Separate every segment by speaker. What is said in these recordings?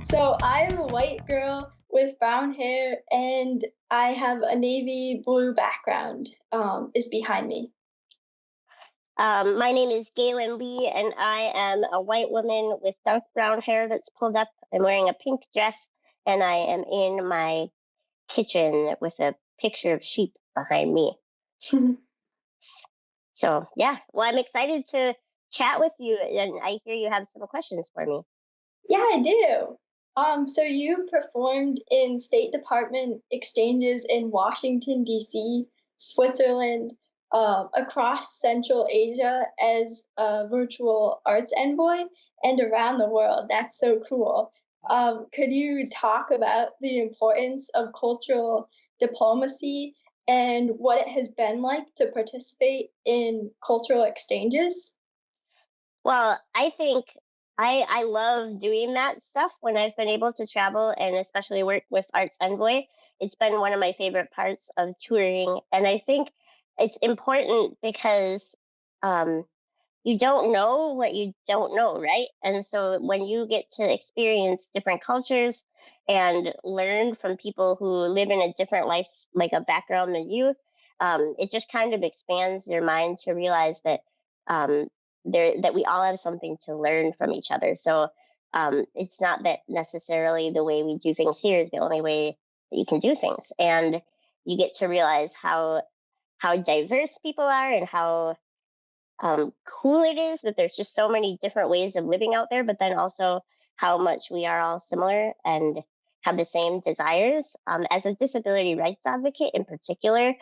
Speaker 1: So I'm a white girl with brown hair, and I have a navy blue background. Is behind me.
Speaker 2: My name is Gaelynn Lea, and I am a white woman with dark brown hair that's pulled up. I'm wearing a pink dress, and I am in my kitchen with a picture of sheep behind me. So, yeah, well, I'm excited to chat with you, and I hear you have some questions for me.
Speaker 1: Yeah, I do. So you performed in State Department exchanges in Washington, D.C., Switzerland, across Central Asia as a virtual arts envoy, and around the world. That's so cool. Could you talk about the importance of cultural diplomacy and what it has been like to participate in cultural exchanges?
Speaker 2: Well, I think I love doing that stuff when I've been able to travel and especially work with Arts Envoy. It's been one of my favorite parts of touring, and I think it's important because um, you don't know what you don't know, right? And so when you get to experience different cultures and learn from people who live in a different life, like a background than you, it just kind of expands your mind to realize that um, that we all have something to learn from each other. So it's not that necessarily the way we do things here is the only way that you can do things, and you get to realize how diverse people are and how cool it is that there's just so many different ways of living out there, but then also how much we are all similar and have the same desires. As a disability rights advocate in particular,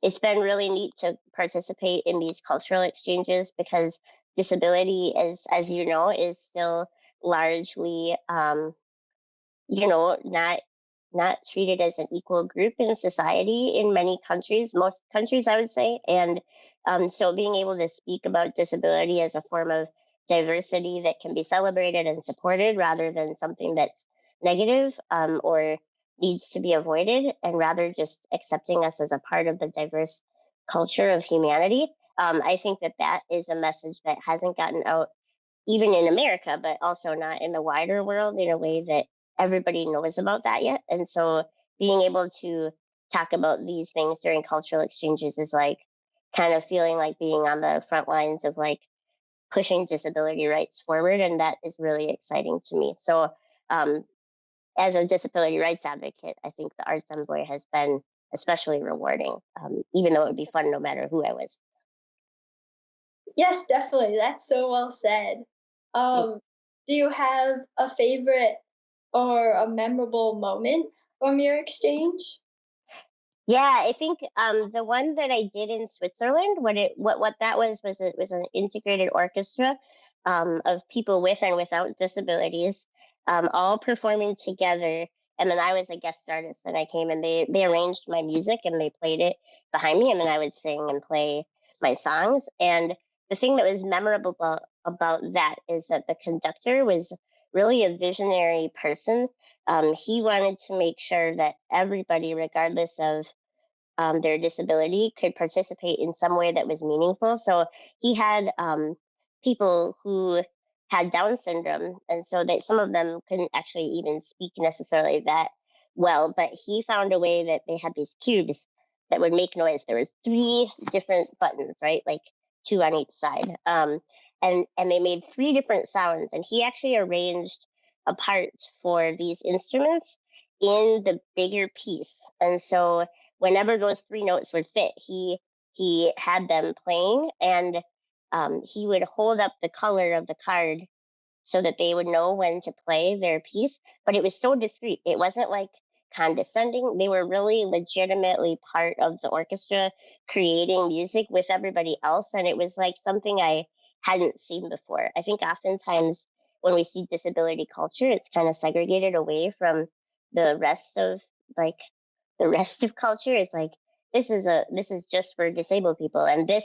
Speaker 2: it's been really neat to participate in these cultural exchanges because disability as you know, is still largely not treated as an equal group in society in many countries, most countries, I would say. And so being able to speak about disability as a form of diversity that can be celebrated and supported rather than something that's negative or needs to be avoided, and rather just accepting us as a part of the diverse culture of humanity. I think that that is a message that hasn't gotten out even in America, but also not in the wider world in a way that everybody knows about that yet. And so being able to talk about these things during cultural exchanges is like kind of feeling like being on the front lines of like pushing disability rights forward. And that is really exciting to me. So, um, as a disability rights advocate, I think the Arts Envoy has been especially rewarding, even though it would be fun no matter who I was.
Speaker 1: Yes, definitely. That's so well said. Um, do you have a favorite or a memorable moment from your exchange?
Speaker 2: Yeah, I think the one that I did in Switzerland, what that was it was an integrated orchestra of people with and without disabilities, all performing together. And then I was a guest artist, and I came and they arranged my music and they played it behind me, and then I would sing and play my songs. And the thing that was memorable about that is that the conductor was really a visionary person. He wanted to make sure that everybody, regardless of their disability, could participate in some way that was meaningful. So he had people who had Down syndrome, and so that some of them couldn't actually even speak necessarily that well. But he found a way that they had these cubes that would make noise. There was three different buttons, right, like two on each side, and they made three different sounds. And he actually arranged a part for these instruments in the bigger piece, and so whenever those three notes would fit, he had them playing, and he would hold up the color of the card so that they would know when to play their piece. But it was so discreet. It wasn't like condescending. They were really legitimately part of the orchestra creating music with everybody else. And it was like something I hadn't seen before. I think oftentimes when we see disability culture, it's kind of segregated away from the rest of like the rest of culture. It's like this is just for disabled people. And this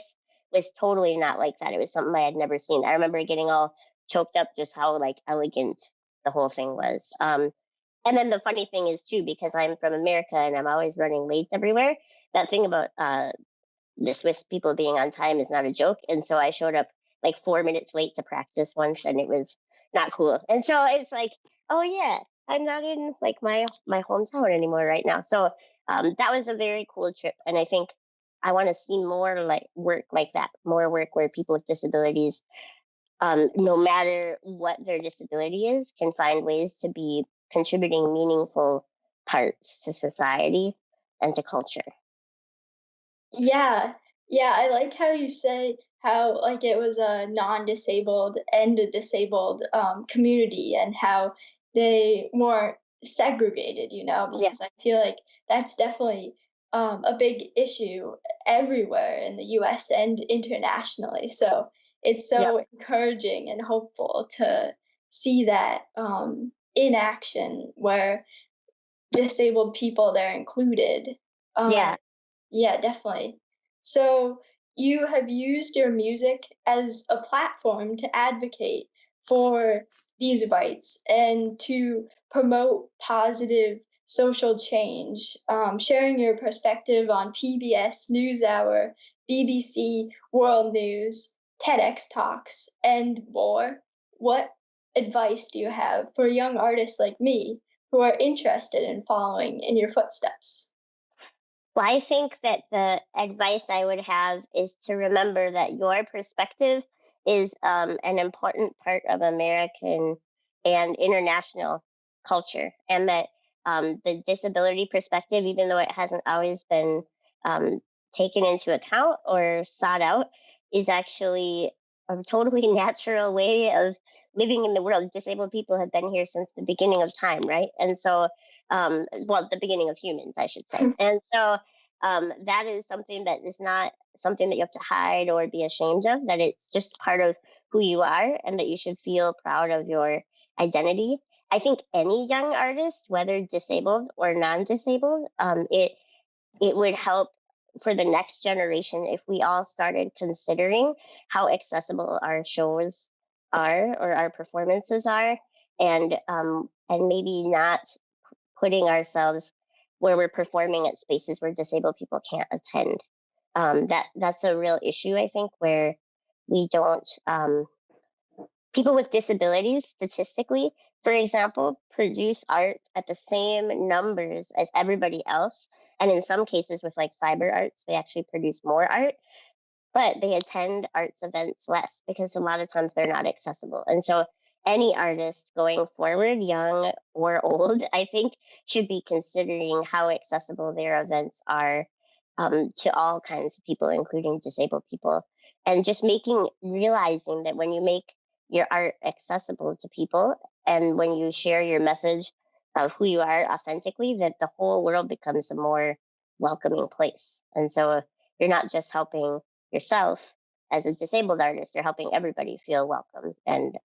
Speaker 2: was totally not like that. It was something I had never seen. I remember getting all choked up just how like elegant the whole thing was. And then the funny thing is too, because I'm from America and I'm always running late everywhere. That thing about the Swiss people being on time is not a joke. And so I showed up like 4 minutes late to practice once, and it was not cool. And so it's like, oh yeah, I'm not in like my hometown anymore right now. So that was a very cool trip, and I think I want to see more like work like that, more work where people with disabilities, no matter what their disability is, can find ways to be contributing meaningful parts to society and to culture.
Speaker 1: Yeah. Yeah, I like how you say how like it was a non-disabled and a disabled community and how they weren't segregated,
Speaker 2: Yeah,
Speaker 1: because I feel like that's definitely a big issue everywhere in the US and internationally. So it's
Speaker 2: yeah,
Speaker 1: so encouraging and hopeful to see that in action where disabled people they're included. Um,
Speaker 2: yeah.
Speaker 1: yeah, definitely. So you have used your music as a platform to advocate for these rights and to promote positive social change, sharing your perspective on PBS NewsHour, BBC World News, TEDx Talks, and more. What advice do you have for young artists like me who are interested in following in your footsteps?
Speaker 2: Well, I think that the advice I would have is to remember that your perspective is an important part of American and international culture, and that the disability perspective, even though it hasn't always been um, taken into account or sought out, is actually a totally natural way of living in the world. Disabled people have been here since the beginning of time, right? And so, well, the beginning of humans, I should say. And so, that is something that is not something that you have to hide or be ashamed of, that it's just part of who you are and that you should feel proud of your identity. I think any young artist, whether disabled or non-disabled, it would help for the next generation if we all started considering how accessible our shows are or our performances are, and maybe not putting ourselves where we're performing at spaces where disabled people can't attend. That's a real issue, I think, where we don't. People with disabilities, statistically, for example, produce art at the same numbers as everybody else, and in some cases, with like fiber arts, they actually produce more art, but they attend arts events less because a lot of times they're not accessible. And so any artist going forward, young or old, I think should be considering how accessible their events are, to all kinds of people, including disabled people. And just realizing that when you make your art accessible to people and when you share your message of who you are authentically, that the whole world becomes a more welcoming place. And so you're not just helping yourself as a disabled artist, you're helping everybody feel welcome. And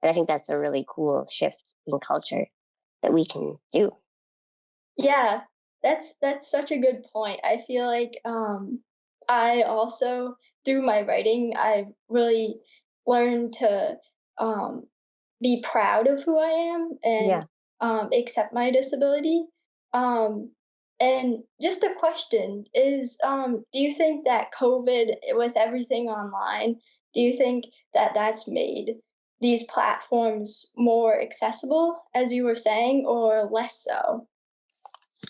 Speaker 2: I think that's a really cool shift in culture that we can do.
Speaker 1: Yeah, that's such a good point. I feel like I also through my writing I've really learned to um be proud of who I am and
Speaker 2: Yeah.
Speaker 1: accept my disability. Um and just a question is do you think that COVID with everything online, do you think that that's made these platforms more accessible as you were saying or less so?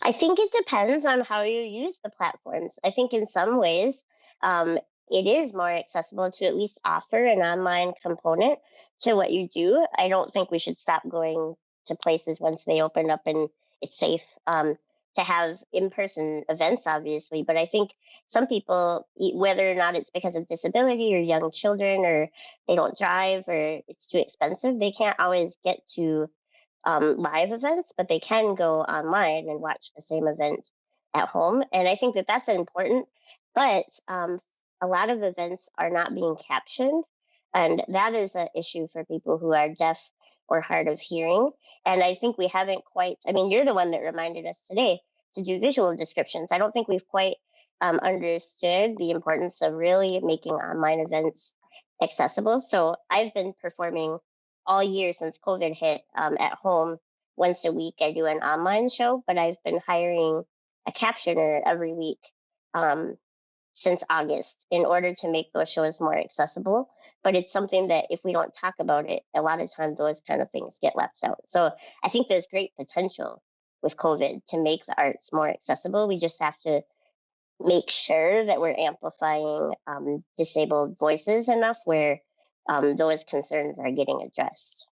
Speaker 2: I think it depends on how you use the platforms. I think in some ways, um, it is more accessible to at least offer an online component to what you do. I don't think we should stop going to places once they open up and it's safe, to have in person events, obviously. But I think some people, whether or not it's because of disability or young children or they don't drive or it's too expensive, they can't always get to live events, but they can go online and watch the same event at home. And I think that that's important. But a lot of events are not being captioned. And that is an issue for people who are deaf or hard of hearing. And I think we haven't quite, I mean, you're the one that reminded us today to do visual descriptions. I don't think we've quite understood the importance of really making online events accessible. So I've been performing all year since COVID hit, at home. Once a week, I do an online show, but I've been hiring a captioner every week, um, since August in order to make those shows more accessible. But it's something that if we don't talk about it, a lot of times those kind of things get left out. So I think there's great potential with COVID to make the arts more accessible. We just have to make sure that we're amplifying disabled voices enough where those concerns are getting addressed.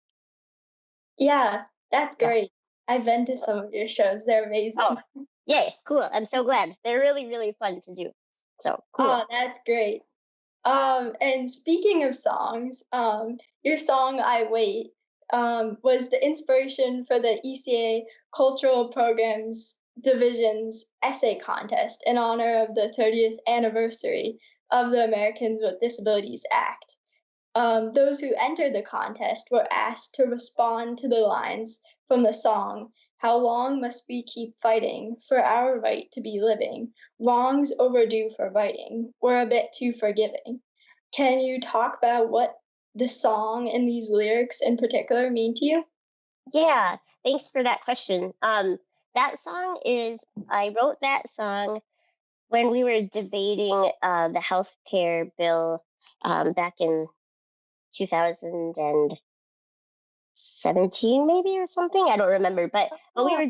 Speaker 1: Yeah, that's
Speaker 2: Yeah.
Speaker 1: great. I've been to some of your shows. They're
Speaker 2: Oh,
Speaker 1: amazing.
Speaker 2: yay. Cool. I'm so glad. They're really, really fun to do. So cool.
Speaker 1: Oh, that's great. And speaking of songs, your song "I Wait" was the inspiration for the ECA Cultural Programs Division's essay contest in honor of the 30th anniversary of the Americans with Disabilities Act. Those who entered the contest were asked to respond to the lines from the song, "How long must we keep fighting for our right to be living? Wrongs overdue for righting, we're a bit too forgiving." Can you talk about what the song and these lyrics in particular mean to you?
Speaker 2: Yeah. Thanks for that question. That song is, I wrote that song when we were debating the healthcare bill back in 2017 maybe or something. I don't remember, but we
Speaker 1: Oh,
Speaker 2: were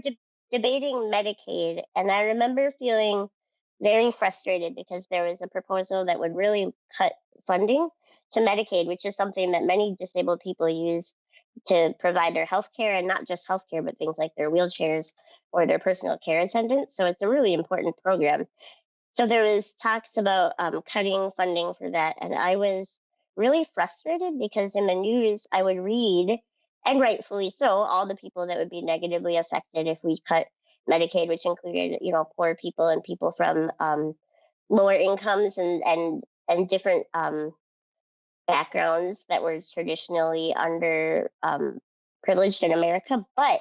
Speaker 2: debating Medicaid, and I remember feeling very frustrated because there was a proposal that would really cut funding to Medicaid, which is something that many disabled people use to provide their health care, and not just health care, but things like their wheelchairs or their personal care attendants. So it's a really important program. So there was talks about cutting funding for that, and I was really frustrated because in the news I would read, and rightfully so, all the people that would be negatively affected if we cut Medicaid, which included poor people and people from lower incomes and different backgrounds that were traditionally under privileged in America. But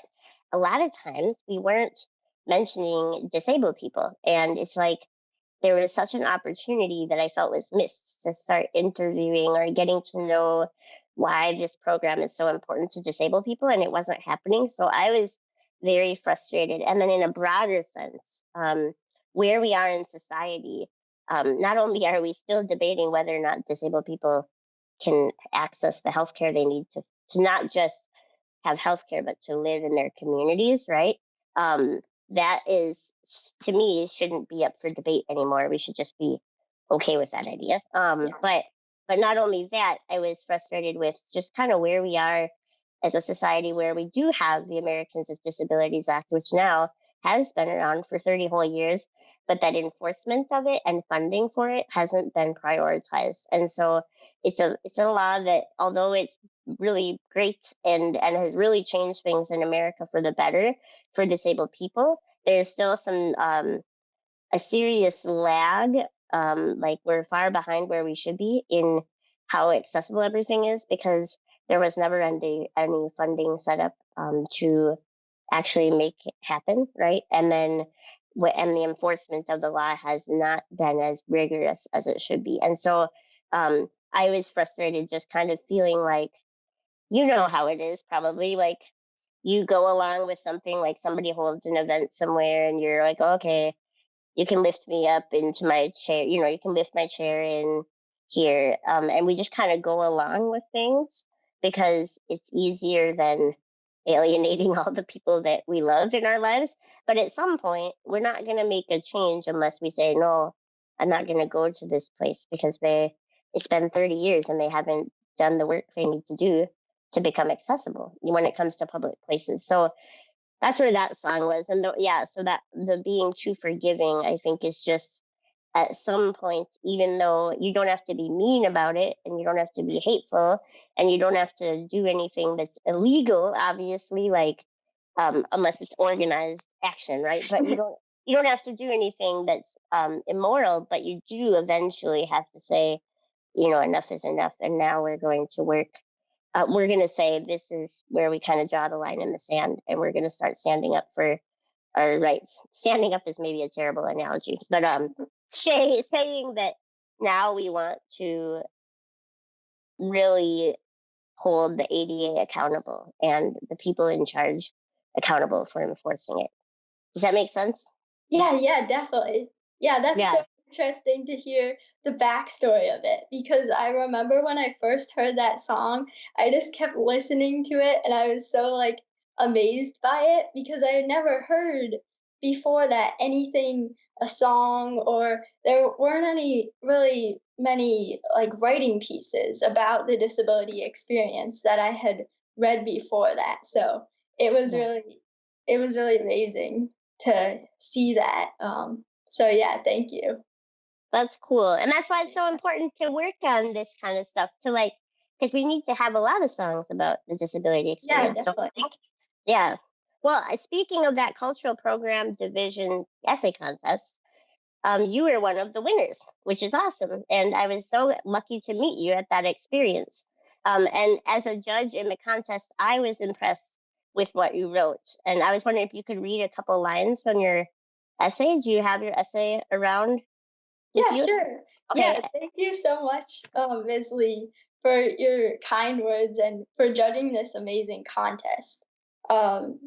Speaker 2: a lot of times we weren't mentioning disabled people, and it's like there was such an opportunity that I felt was missed to start interviewing or getting to know why this program is so important to disabled people, and it wasn't happening. So I was very frustrated. And then, in a broader sense, where we are in society, not only are we still debating whether or not disabled people can access the healthcare they need to not just have healthcare, but to live in their communities, right? Um, that is, to me, shouldn't be up for debate anymore. We should just be okay with that idea.
Speaker 1: yeah.
Speaker 2: But not only that, I was frustrated with just kind of where we are as a society, where we do have the Americans with Disabilities Act, which now has been around for 30 whole years, but that enforcement of it and funding for it hasn't been prioritized. And so it's a law that, although it's really great and has really changed things in America for the better for disabled people, there's still some a serious lag. Like, we're far behind where we should be in how accessible everything is, because there was never any funding set up to actually make it happen, right? And then and the enforcement of the law has not been as rigorous as it should be. And so I was frustrated, just kind of feeling like, how it is probably, like, you go along with something, like somebody holds an event somewhere and you're like, okay, you can lift me up into my chair, you can lift my chair in here. And we just kind of go along with things because it's easier than alienating all the people that we love in our lives. But at some point, we're not going to make a change unless we say, no, I'm not going to go to this place because it's been 30 years and they haven't done the work they need to do to become accessible when it comes to public places. So that's where that song was. And yeah, so that the being too forgiving, I think, is just at some point, even though you don't have to be mean about it and you don't have to be hateful and you don't have to do anything that's illegal, obviously, like unless it's organized action, right? But you don't have to do anything that's immoral, but you do eventually have to say, enough is enough, and now we're going to work. We're going to say this is where we kind of draw the line in the sand, and we're going to start standing up for our rights. Standing up is maybe a terrible analogy, but saying that now we want to really hold the ADA accountable and the people in charge accountable for enforcing it. Does that make sense?
Speaker 1: Yeah, yeah, definitely. Yeah, that's so
Speaker 2: Yeah.
Speaker 1: interesting to hear the backstory of it because I remember when I first heard that song, I just kept listening to it and I was so like amazed by it because I had never heard before that anything, a song, or there weren't any really many like writing pieces about the disability experience that I had read before that. So it was
Speaker 2: Yeah.
Speaker 1: really it was really amazing to see that. So yeah, thank you.
Speaker 2: That's cool. And that's why it's so important to work on this kind of stuff to like, because we need to have a lot of songs about the disability
Speaker 1: Yeah,
Speaker 2: experience, don't you
Speaker 1: definitely.
Speaker 2: think? Yeah. Well, speaking of that cultural program division essay contest, you were one of the winners, which is awesome. And I was so lucky to meet you at that experience. And as a judge in the contest, I was impressed with what you wrote. And I was wondering if you could read a couple lines from your essay. Do you have your essay around with
Speaker 1: Yeah,
Speaker 2: you?
Speaker 1: sure. Yeah,
Speaker 2: Okay.
Speaker 1: thank you so much, Ms. Lee, for your kind words and for judging this amazing contest. Um,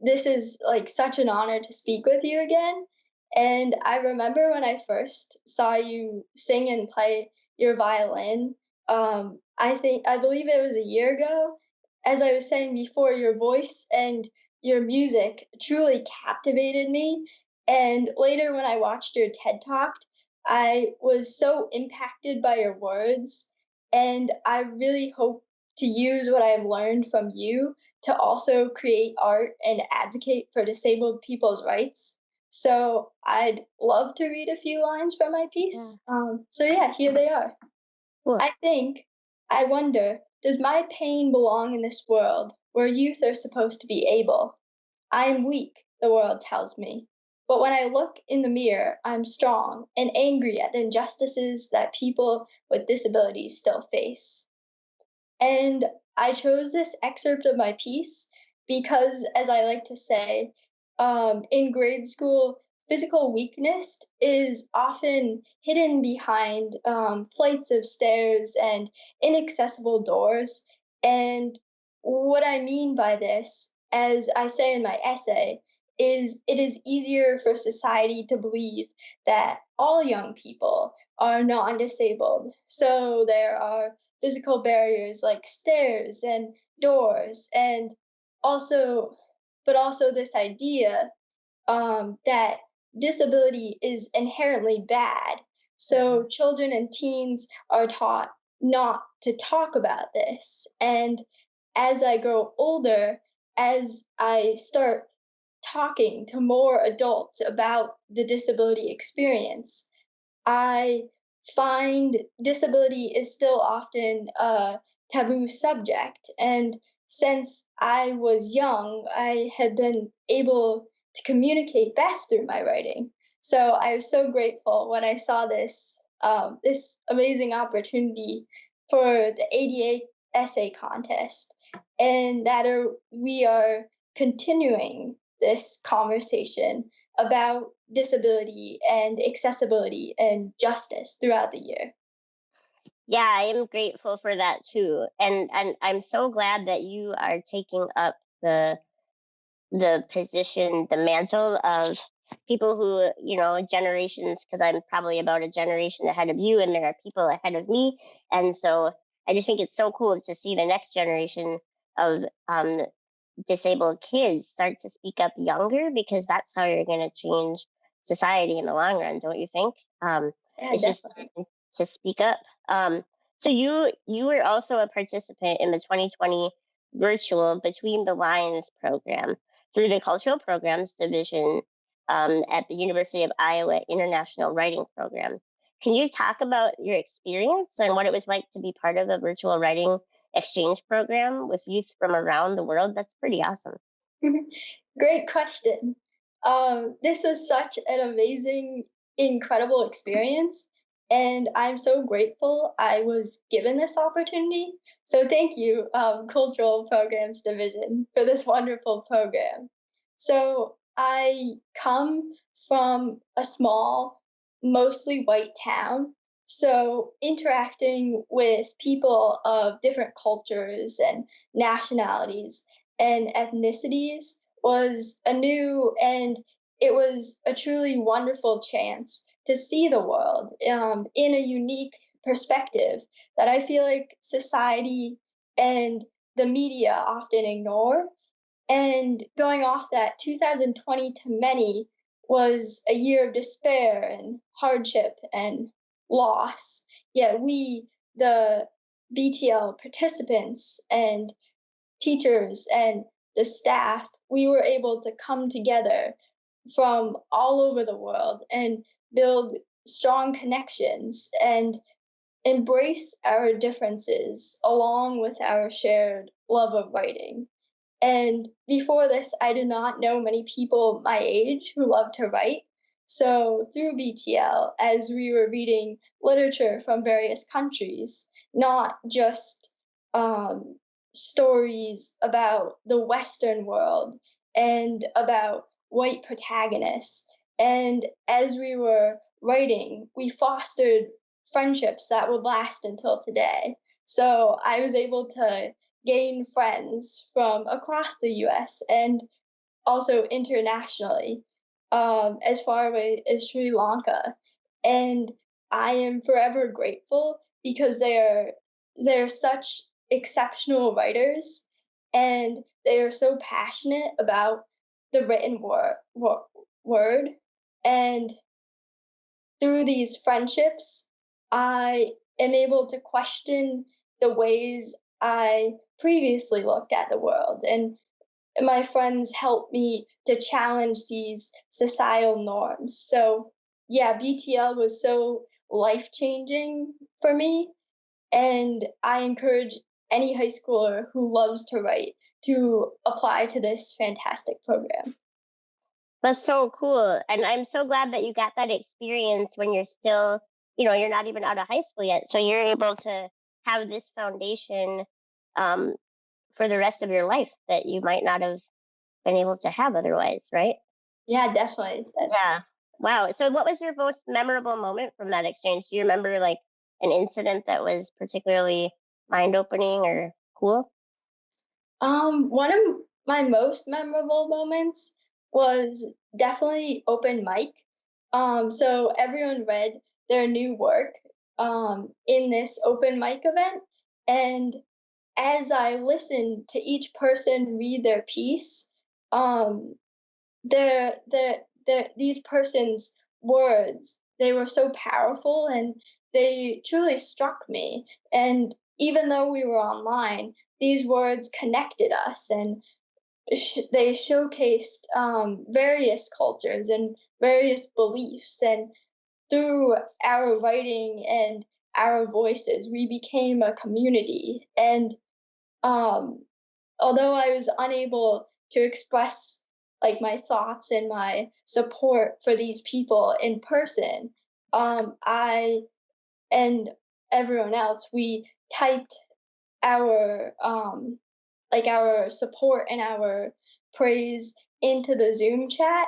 Speaker 1: this is like such an honor to speak with you again. And I remember when I first saw you sing and play your violin, I believe it was a year ago. As I was saying before, your voice and your music truly captivated me. And later, when I watched your TED Talk, I was so impacted by your words, and I really hope to use what I've learned from you to also create art and advocate for disabled people's rights. So I'd love to read a few lines from my
Speaker 2: Yeah.
Speaker 1: piece. So yeah, here they are.
Speaker 2: Cool.
Speaker 1: I think, I wonder, does my pain belong in this world where youth are supposed to be able? I am weak, the world tells me. But when I look in the mirror, I'm strong and angry at the injustices that people with disabilities still face. And I chose this excerpt of my piece because, as I like to say, in grade school, physical weakness is often hidden behind flights of stairs and inaccessible doors. And what I mean by this, as I say in my essay, is it is easier for society to believe that all young people are non disabled. So there are physical barriers like stairs and doors and also but also this idea that disability is inherently bad,
Speaker 2: Mhm.
Speaker 1: so children and teens are taught not to talk about this. And as I grow older, as I start talking to more adults about the disability experience, I find disability is still often a taboo subject. And since I was young, I had been able to communicate best through my writing. So I was so grateful when I saw this amazing opportunity for the ADA essay contest, and that we are continuing this conversation about disability and accessibility and justice throughout the year.
Speaker 2: Yeah, I am grateful for that too. And I'm so glad that you are taking up the position, the mantle of people who, generations, because I'm probably about a generation ahead of you, and there are people ahead of me. And so I just think it's so cool to see the next generation of disabled kids start to speak up younger because that's how you're going to change society in the long run, don't you think?
Speaker 1: Yeah,
Speaker 2: It's just
Speaker 1: definitely.
Speaker 2: to speak up. So you were also a participant in the 2020 virtual Between the Lines program through the Cultural Programs Division at the University of Iowa International Writing Program. Can you talk about your experience and what it was like to be part of a virtual writing exchange program with youth from around the world? That's pretty awesome.
Speaker 1: Great question. This was such an amazing, incredible experience, and I'm so grateful I was given this opportunity. So thank you, Cultural Programs Division, for this wonderful program. So I come from a small, mostly white town. So interacting with people of different cultures and nationalities and ethnicities was a new and it was a truly wonderful chance to see the world in a unique perspective that I feel like society and the media often ignore. And going off that, 2020 to many was a year of despair and hardship and loss. Yet we, the BTL participants and teachers and the staff, we were able to come together from all over the world and build strong connections and embrace our differences along with our shared love of writing. And before this, I did not know many people my age who loved to write. So through BTL, as we were reading literature from various countries, not just um, stories about the Western world and about white protagonists. And as we were writing, we fostered friendships that would last until today. So I was able to gain friends from across the US and also internationally, as far away as Sri Lanka. And I am forever grateful because they're such exceptional writers and they are so passionate about the written word. And through these friendships, I am able to question the ways I previously looked at the world. And my friends help me to challenge these societal norms. So, yeah, BTL was so life changing for me. And I encourage any high schooler who loves to write to apply to this fantastic program.
Speaker 2: That's so cool. And I'm so glad that you got that experience when you're still, you're not even out of high school yet. So you're able to have this foundation um, for the rest of your life that you might not have been able to have otherwise, right?
Speaker 1: Yeah, definitely.
Speaker 2: Yeah. Wow. So what was your most memorable moment from that exchange? Do you remember like an incident that was particularly mind opening or cool?
Speaker 1: One of my most memorable moments was definitely open mic. So everyone read their new work in this open mic event, and as I listened to each person read their piece, um, these persons' words, they were so powerful and they truly struck me. And even though we were online, these words connected us and they showcased various cultures and various beliefs. And through our writing and our voices, we became a community. And um, although I was unable to express like my thoughts and my support for these people in person, I and everyone else, we typed our our support and our praise into the Zoom chat.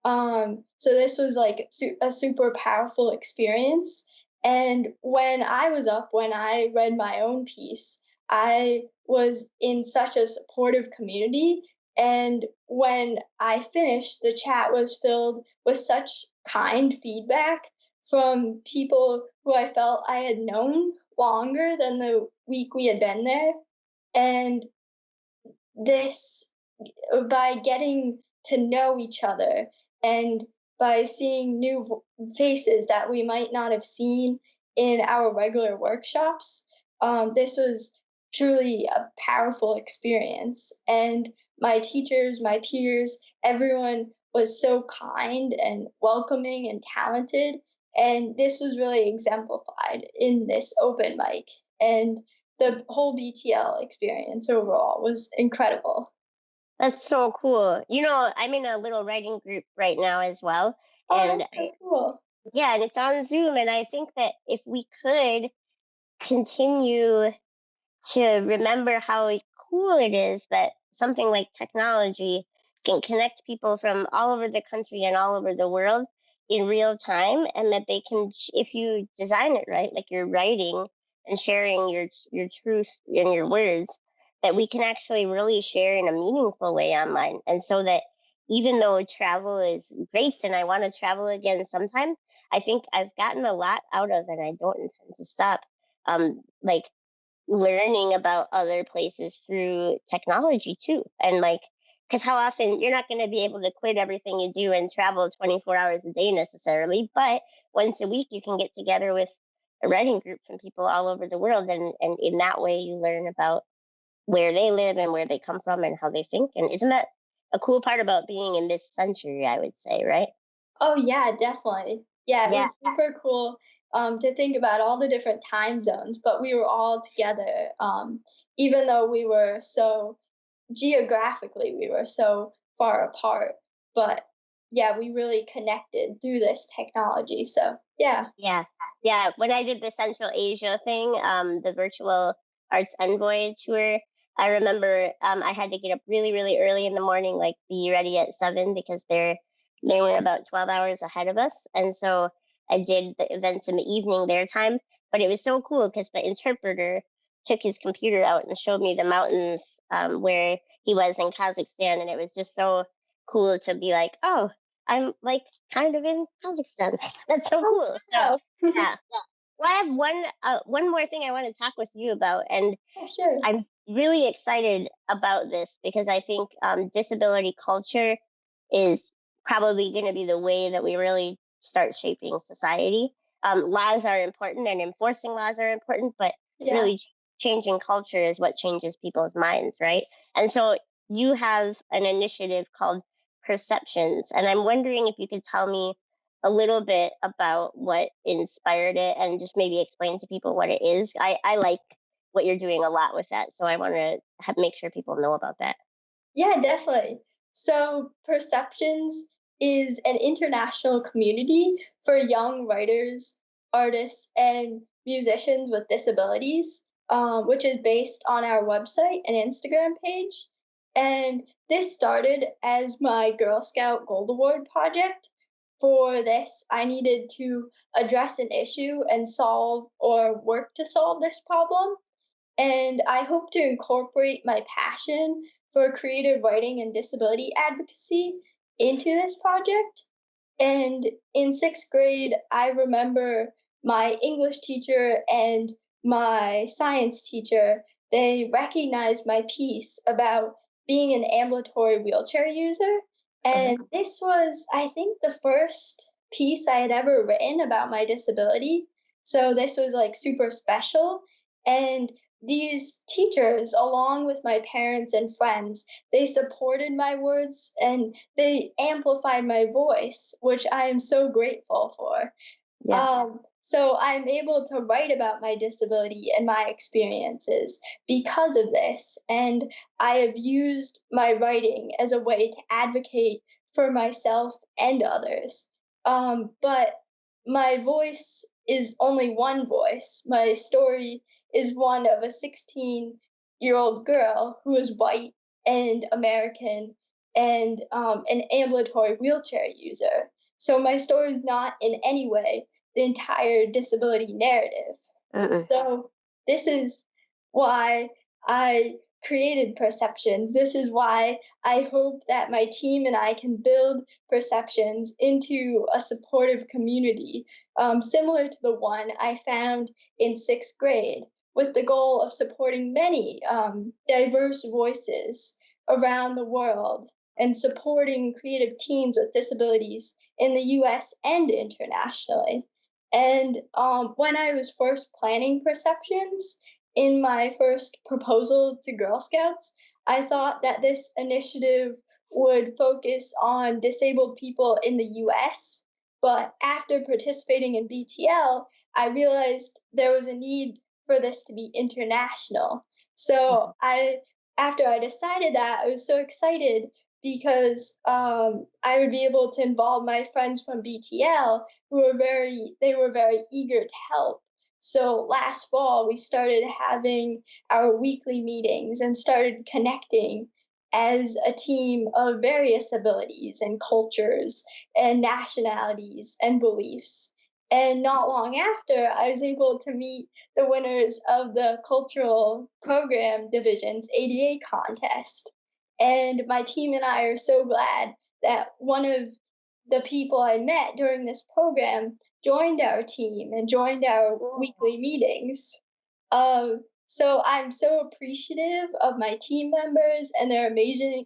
Speaker 1: So this was like a super powerful experience. And when I read my own piece, I was in such a supportive community. And when I finished, the chat was filled with such kind feedback from people who I felt I had known longer than the week we had been there. And this by getting to know each other and by seeing new faces that we might not have seen in our regular workshops, this was truly a powerful experience. And my teachers, my peers, everyone was so kind and welcoming and talented. And this was really exemplified in this open mic. And the whole BTL experience overall was incredible.
Speaker 2: That's so cool. I'm in a little writing group right now as well.
Speaker 1: Oh,
Speaker 2: And
Speaker 1: that's so cool.
Speaker 2: yeah, and it's on Zoom. And I think that if we could continue to remember how cool it is that something like technology can connect people from all over the country and all over the world in real time, and that they can, if you design it right, like you're writing and sharing your truth in your words, that we can actually really share in a meaningful way online, and so that even though travel is great and I want to travel again sometime, I think I've gotten a lot out of, and I don't intend to stop. Like learning about other places through technology too, and like, because how often you're not going to be able to quit everything you do and travel 24 hours a day necessarily, but once a week you can get together with a writing group from people all over the world, and in that way you learn about where they live and where they come from and how they think. And isn't that a cool part about being in this century, I would say, right?
Speaker 1: Oh yeah, definitely. Yeah, it
Speaker 2: Yeah,
Speaker 1: was super cool to think about all the different time zones, but we were all together, even though we were so geographically we were so far apart. But yeah, we really connected through this technology. So yeah.
Speaker 2: yeah, yeah. When I did the Central Asia thing, the virtual arts envoy tour, I remember I had to get up really, really early in the morning, like be ready at 7 because they were about 12 hours ahead of us, and so I did the events in the evening their time. But it was so cool because the interpreter took his computer out and showed me the mountains where he was in Kazakhstan, and it was just so cool to be like, oh, I'm like kind of in Kazakhstan. That's so
Speaker 1: Oh
Speaker 2: cool. So
Speaker 1: wow.
Speaker 2: yeah, yeah. Well, I have one more thing I want to talk with you about, and
Speaker 1: Oh, sure.
Speaker 2: I'm really excited about this because I think disability culture is probably going to be the way that we really start shaping society. Laws are important and enforcing laws are important, but
Speaker 1: Yeah.
Speaker 2: really changing culture is what changes people's minds, right? And so you have an initiative called Perceptions, and I'm wondering if you could tell me a little bit about what inspired it and just maybe explain to people what it is. I like what you're doing a lot with that. So I want to make sure people know about that.
Speaker 1: Yeah, definitely. So, Perceptions is an international community for young writers, artists, and musicians with disabilities, which is based on our website and Instagram page. And this started as my Girl Scout Gold Award project. For this, I needed to address an issue and solve or work to solve this problem. And I hope to incorporate my passion for creative writing and disability advocacy into this project. And in sixth grade, I remember my English teacher and my science teacher, they recognized my piece about being an ambulatory wheelchair user.
Speaker 2: Uh-huh.
Speaker 1: And this was, I think, the first piece I had ever written about my disability. So this was like super special. And these teachers, along with my parents and friends, they supported my words and they amplified my voice, which I am so grateful for.
Speaker 2: Yeah.
Speaker 1: So I'm able to write about my disability and my experiences because of this. And I have used my writing as a way to advocate for myself and others. But my voice is only one voice. My story is one of a 16-year-old girl who is white and American and an ambulatory wheelchair user. So my story is not in any way the entire disability narrative.
Speaker 2: Uh-uh.
Speaker 1: So this is why I created Perceptions. This is why I hope that my team and I can build Perceptions into a supportive community, similar to the one I found in sixth grade, with the goal of supporting many diverse voices around the world and supporting creative teams with disabilities in the US and internationally. And when I was first planning Perceptions in my first proposal to Girl Scouts, I thought that this initiative would focus on disabled people in the US. But after participating in BTL, I realized there was a need for this to be international. So after I decided that, I was so excited because I would be able to involve my friends from BTL they were very eager to help. So last fall we started having our weekly meetings and started connecting as a team of various abilities and cultures and nationalities and beliefs. And not long after, I was able to meet the winners of the cultural program division's ADA contest. And my team and I are so glad that one of the people I met during this program joined our team and joined our
Speaker 2: Oh,
Speaker 1: weekly meetings. So I'm so appreciative of my team members and their amazing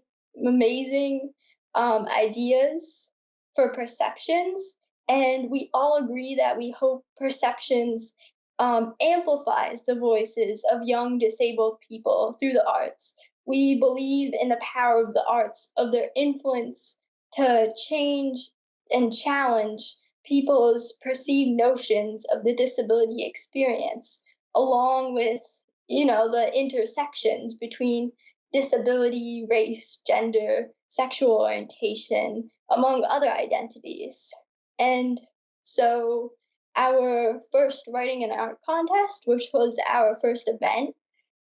Speaker 1: ideas for perceptions. And we all agree that we hope perceptions amplifies the voices of young disabled people through the arts. We believe in the power of the arts, of their influence to change and challenge people's perceived notions of the disability experience, along with, the intersections between disability, race, gender, sexual orientation, among other identities. And so our first writing and art contest, which was our first event,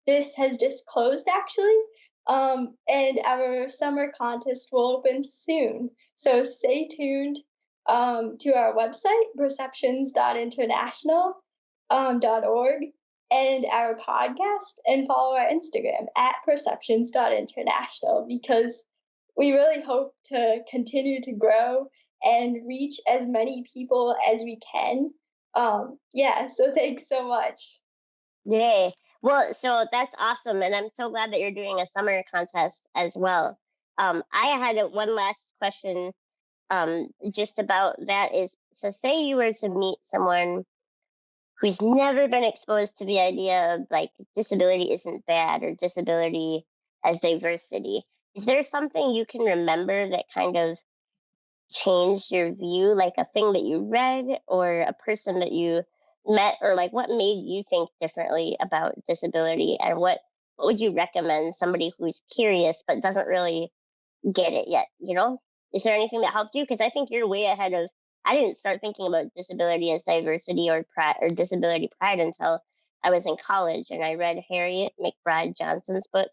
Speaker 1: this has just closed actually. And our summer contest will open soon. So stay tuned to our website, perceptions.international.org, and our podcast, and follow our Instagram at perceptions.international, because we really hope to continue to grow and reach as many people as we can. Yeah, so thanks so much.
Speaker 2: yay. Well, so that's awesome. And I'm so glad that you're doing a summer contest as well. I had one last question just about that is so say you were to meet someone who's never been exposed to the idea of like disability isn't bad or disability as diversity. Is there something you can remember that kind of changed your view, like a thing that you read or a person that you met, or like what made you think differently about disability, and what would you recommend somebody who's curious but doesn't really get it yet, you know? Is there anything that helped you? Because I think you're way ahead of. I didn't start thinking about disability as diversity or pride or disability pride until I was in college, and I read Harriet McBride Johnson's book,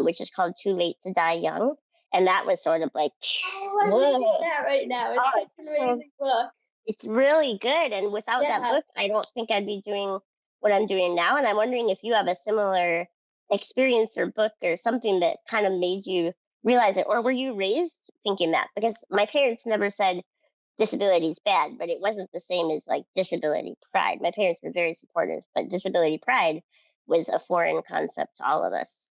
Speaker 2: which is called Too Late to Die Young, and that was sort of like,
Speaker 1: Oh, I'm reading
Speaker 2: whoa,
Speaker 1: that right now. It's
Speaker 2: oh,
Speaker 1: such an amazing book.
Speaker 2: it's really good. And without that
Speaker 1: Yeah.
Speaker 2: book, I don't think I'd be doing what I'm doing now. And I'm wondering if you have a similar experience or book or something that kind of made you realize it, or were you raised thinking that? Because my parents never said disability is bad, but it wasn't the same as like disability pride. My parents were very supportive, but disability pride was a foreign concept to all of us.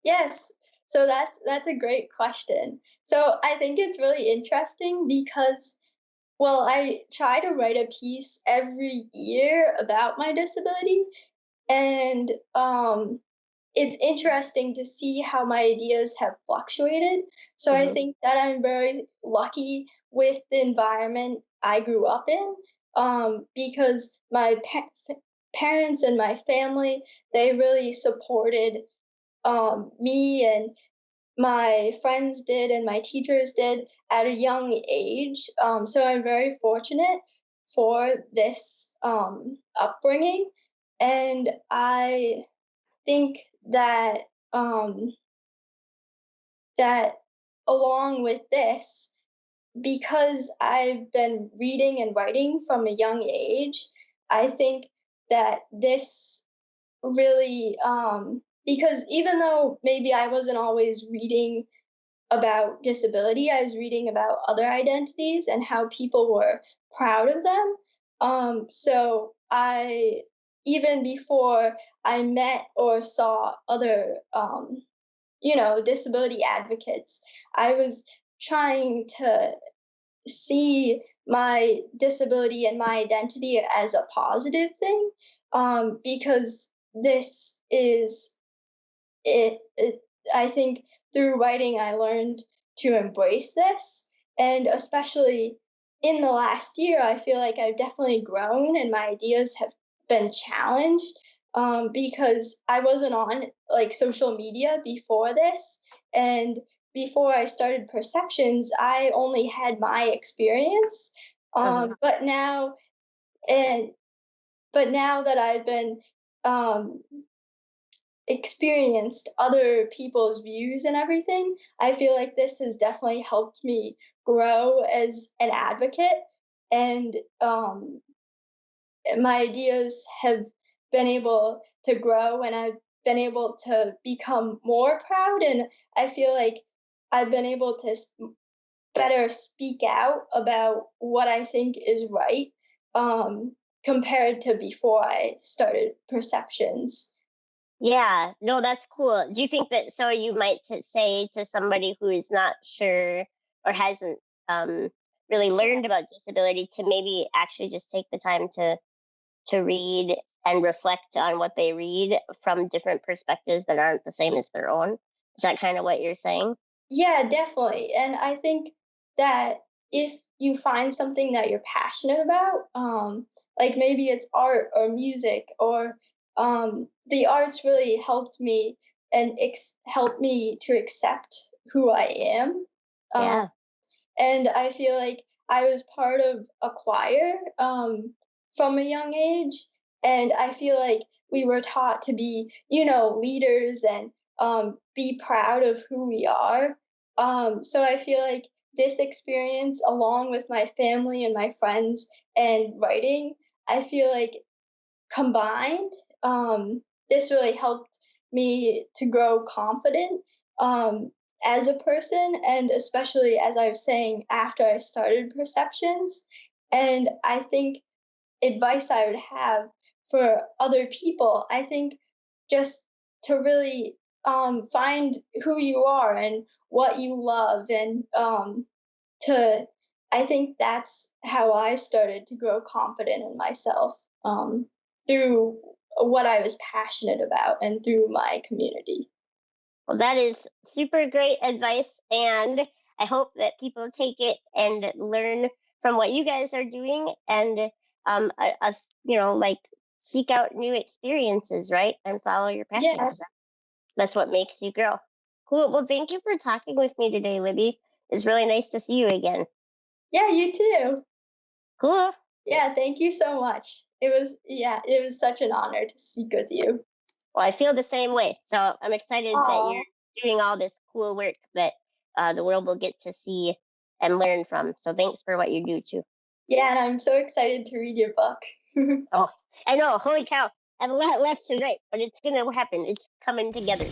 Speaker 1: Yes. So that's a great question. So I think it's really interesting because, well, I try to write a piece every year about my disability, and it's interesting to see how my ideas have fluctuated. So I
Speaker 2: Hmm.
Speaker 1: think that I'm very lucky with the environment I grew up in, because my parents and my family, they really supported me, and my friends did, and my teachers did at a young age. So I'm very fortunate for this upbringing. And I think that um, that along with this, because I've been reading and writing from a young age, I think that this really, because even though maybe I wasn't always reading about disability, I was reading about other identities and how people were proud of them. So I, even before I met or saw other, disability advocates, I was trying to see my disability and my identity as a positive thing, because this is it I think through writing I learned to embrace this, and especially in the last year I feel like I've definitely grown and my ideas have been challenged, because I wasn't on like social media before this, and before I started Perceptions I only had my experience,
Speaker 2: Uh-huh.
Speaker 1: but now and but now that I've been um, experienced other people's views and everything, I feel like this has definitely helped me grow as an advocate. And my ideas have been able to grow, and I've been able to become more proud. And I feel like I've been able to better speak out about what I think is right, um, compared to before I started perceptions.
Speaker 2: Yeah, no, that's cool. Do you think that so you might say to somebody who is not sure or hasn't um, really learned about disability to maybe actually just take the time to read and reflect on what they read from different perspectives that aren't the same as their own? Is that kind of what you're saying?
Speaker 1: Yeah, definitely. And I think that if you find something that you're passionate about, like maybe it's art or music or the arts really helped me and helped me to accept who I am. Um,
Speaker 2: Yeah,
Speaker 1: and I feel like I was part of a choir from a young age, and I feel like we were taught to be, leaders and be proud of who we are. So I feel like this experience, along with my family and my friends and writing, I feel like combined, this really helped me to grow confident um, as a person, and especially as I was saying, after I started perceptions. And I think advice I would have for other people, I think just to really find who you are and what you love, and to I think that's how I started to grow confident in myself, through what I was passionate about and through my community.
Speaker 2: well, that is super great advice, and I hope that people take it and learn from what you guys are doing, and like seek out new experiences, right, and follow your passion
Speaker 1: Yeah,
Speaker 2: because that's what makes you grow. Cool. Well, thank you for talking with me today, Libby. It's really nice to see you again.
Speaker 1: yeah, you too.
Speaker 2: Cool.
Speaker 1: Yeah, thank you so much. It was such an honor to speak with you.
Speaker 2: Well, I feel the same way. So I'm excited that you're
Speaker 1: Oh,
Speaker 2: doing all this cool work that the world will get to see and learn from. So thanks for what you do too.
Speaker 1: yeah, and I'm so excited to read your book.
Speaker 2: Oh, I know. Holy cow. I have a lot left to write, but it's going to happen. It's coming together.